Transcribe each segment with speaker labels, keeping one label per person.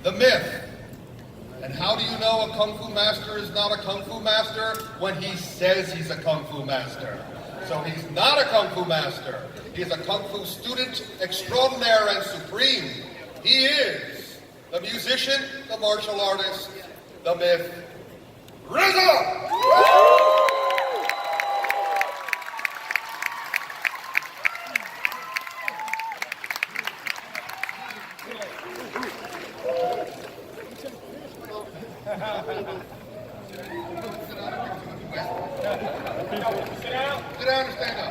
Speaker 1: the myth. And how do you know a Kung Fu master is not a Kung Fu master? When he says he's a Kung Fu master. So he's not a Kung Fu master. He's a Kung Fu student extraordinaire and supreme. He is the musician, the martial artist, the myth, RZA! Sit down and stand up.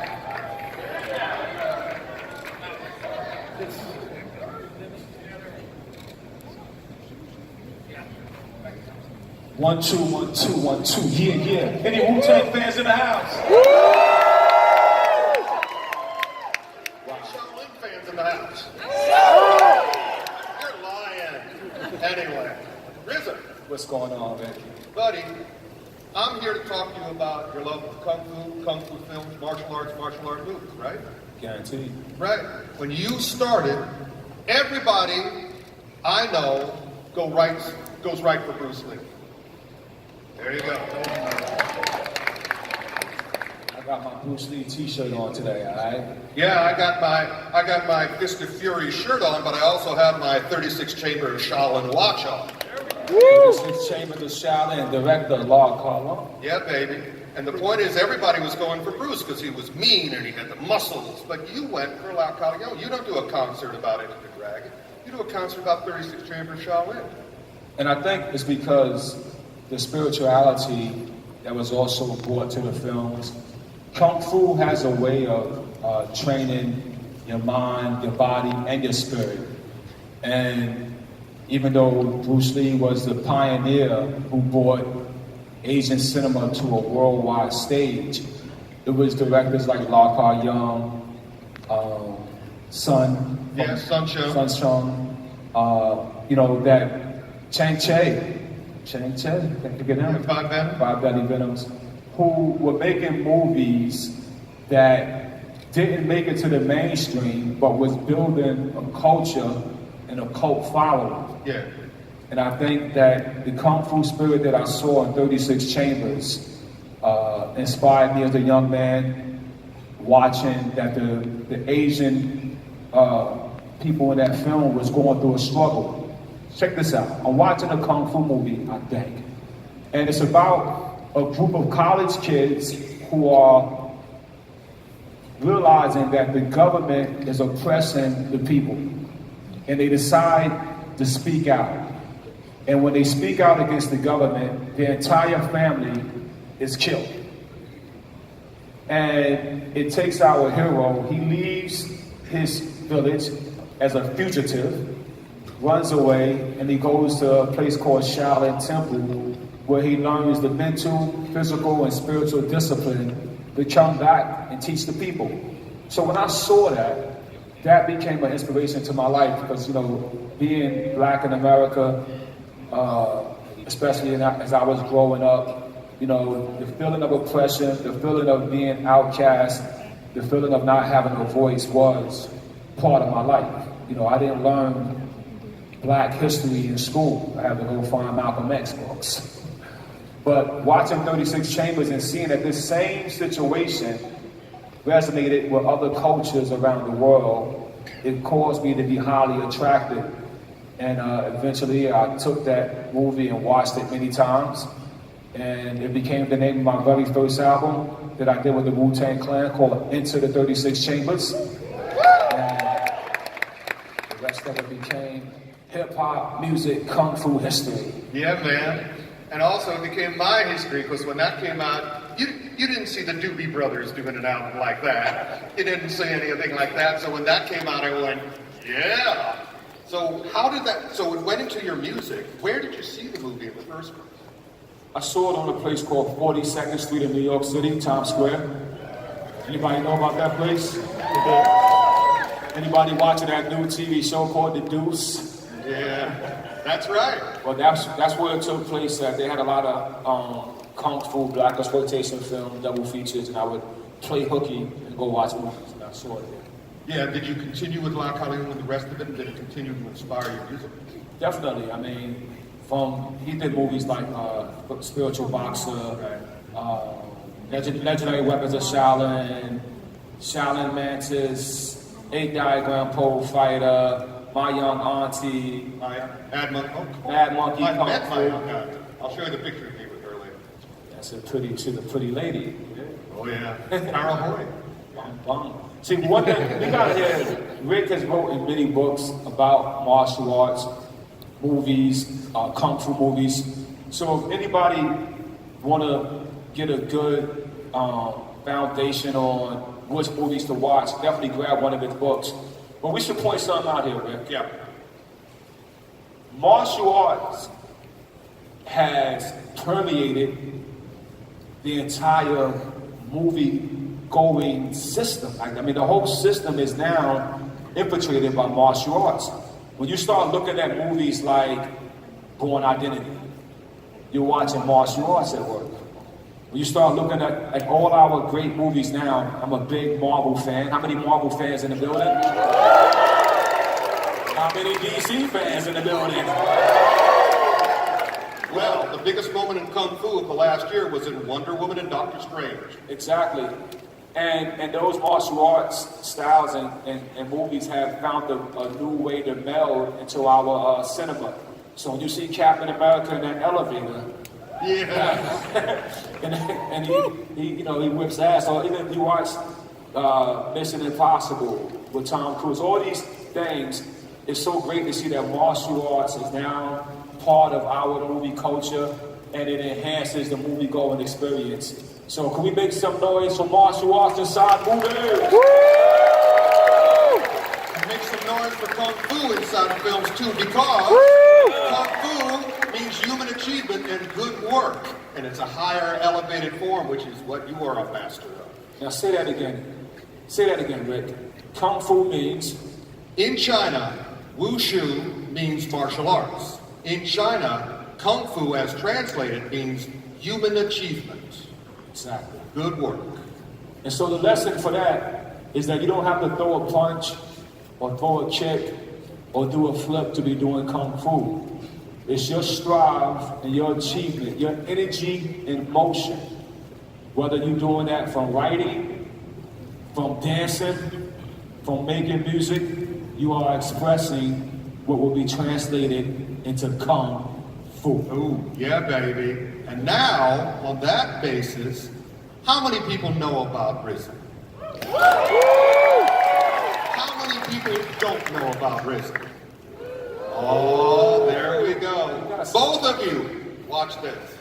Speaker 2: 1, 2, 1, 2, 1, 2. Yeah, yeah. Any Wu Tang fans in the house?
Speaker 1: Shaolin fans in the house. You're lying. Anyway, RZA.
Speaker 2: What's going on, man?
Speaker 1: Buddy, I'm here to talk to you about your love of Kung Fu films, martial art movies, right?
Speaker 2: Guaranteed.
Speaker 1: Right. When you started, everybody I know goes right for Bruce Lee. There you go.
Speaker 2: I got my Bruce Lee t-shirt on today, all right?
Speaker 1: Yeah, I got my Fist of Fury shirt on, but I also have my 36 chamber Shaolin watch on.
Speaker 2: 36 chamber of Shaolin director Law Carlon.
Speaker 1: Yeah, baby. And the point is, everybody was going for Bruce because he was mean and he had the muscles. But you went for La Carlon. You don't do a concert about Enter the Dragon. You do a concert about 36 chamber Shaolin.
Speaker 2: And I think it's because the spirituality that was also brought to the films. Kung Fu has a way of training your mind, your body, and your spirit. And even though Bruce Lee was the pioneer who brought Asian cinema to a worldwide stage, it was directors like La Ka Young, Sun Chung, that Chang Che, can't forget him.
Speaker 1: Five
Speaker 2: Belly Venoms, who were making movies that didn't make it to the mainstream, but was building a culture and a cult following.
Speaker 1: Yeah.
Speaker 2: And I think that the Kung Fu spirit that I saw in 36 Chambers inspired me as a young man, watching that the Asian people in that film was going through a struggle. Check this out. I'm watching a Kung Fu movie, I think. And it's about a group of college kids who are realizing that the government is oppressing the people. And they decide to speak out. And when they speak out against the government, their entire family is killed. And it takes our hero, he leaves his village as a fugitive, runs away, and he goes to a place called Shaolin Temple, where he learns the mental, physical, and spiritual discipline to come back and teach the people. So when I saw that, that became an inspiration to my life because, being black in America, especially as I was growing up, the feeling of oppression, the feeling of being outcast, the feeling of not having a voice was part of my life. I didn't learn black history in school. I had to go find Malcolm X books. But watching 36 Chambers and seeing that this same situation resonated with other cultures around the world, it caused me to be highly attracted. And eventually I took that movie and watched it many times. And it became the name of my very first album that I did with the Wu Tang Clan called Enter the 36 Chambers. And the rest of it became hip-hop, music, Kung Fu history.
Speaker 1: Yeah, man. And also it became my history because when that came out, you didn't see the Doobie Brothers doing an album like that. You didn't see anything like that. So when that came out, I went, yeah. So so it went into your music. Where did you see the movie in the first place?
Speaker 2: I saw it on a place called 42nd Street in New York City, Times Square. Anybody know about that place? Anybody watching that new TV show called The Deuce?
Speaker 1: Yeah, that's right.
Speaker 2: Well, that's where it took place at. They had a lot of Kung Fu, black exploitation film, double features, and I would play hooky and go watch movies, and I saw it there.
Speaker 1: Yeah, did you continue with La Calhoun and the rest of it, and did it continue to inspire your music?
Speaker 2: Definitely. I mean, he did movies like Spiritual Boxer, Legendary Weapons of Shaolin, Shaolin Mantis, 8 Diagram Pole Fighter, My Young Auntie,
Speaker 1: Mad Monkey.
Speaker 2: Mad Monkey.
Speaker 1: I met my young auntie. I'll show you the picture of me with her later.
Speaker 2: She's a pretty lady.
Speaker 1: Oh yeah, Carol Hoy.
Speaker 2: See, one thing we gotta hear, Rick has written many books about martial arts, movies, kung fu movies. So if anybody wanna get a good foundation on which movies to watch, definitely grab one of his books. But we should point something out here, Rick.
Speaker 1: Yeah.
Speaker 2: Martial arts has permeated the entire movie-going system. I mean, the whole system is now infiltrated by martial arts. When you start looking at movies like Born Identity, you're watching martial arts at work. When you start looking at all our great movies now, I'm a big Marvel fan. How many Marvel fans in the building? How many DC fans in the building?
Speaker 1: Well, the biggest moment in Kung Fu of the last year was in Wonder Woman and Doctor Strange.
Speaker 2: Exactly. And those martial arts styles and movies have found a new way to meld into our cinema. So when you see Captain America in that elevator,
Speaker 1: Yeah.
Speaker 2: and he whips ass, or even if you watch Mission Impossible with Tom Cruise, all these things, it's so great to see that martial arts is now part of our movie culture, and it enhances the movie-going experience. So can we make some noise for martial arts inside movies?
Speaker 1: Woo! And make some noise for Kung Fu inside of films too, because Kung Fu means human achievement and good work, and it's a higher elevated form, which is what you are a master of.
Speaker 2: Now say that again. Say that again, Rick. Kung Fu means?
Speaker 1: In China, Wushu means martial arts. In China, Kung Fu, as translated, means human achievement.
Speaker 2: Exactly.
Speaker 1: Good work.
Speaker 2: And so the lesson for that is that you don't have to throw a punch or throw a kick or do a flip to be doing Kung Fu. It's your strive and your achievement, your energy in motion. Whether you're doing that from writing, from dancing, from making music, you are expressing what will be translated into Kung Fu.
Speaker 1: Ooh, yeah, baby. And now, on that basis, how many people know about Risen? How many people don't know about Risen? Oh, there we go. Both of you, watch this.